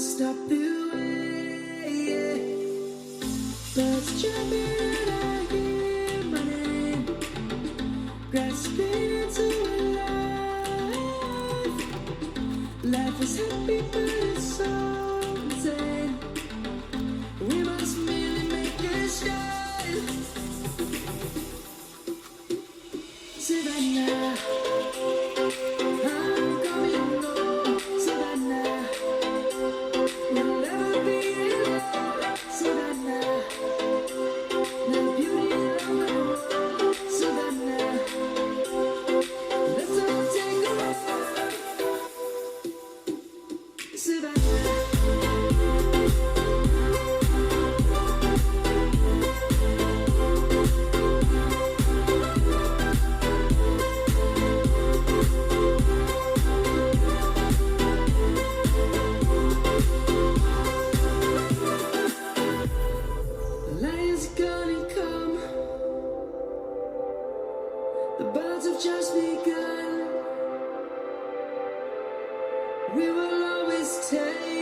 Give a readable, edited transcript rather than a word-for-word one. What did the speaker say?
stop the way. Birds jumping and I hear my name, grasping into life. Life is happy but it's so insane. We must merely make it shine. Savannah, I'm coming home. Savannah, we'll never be alone. Savannah, the beauty of the world. Savannah, let's all take a walk. Savannah. Lion's gonna come. The birds have just begun. We will always take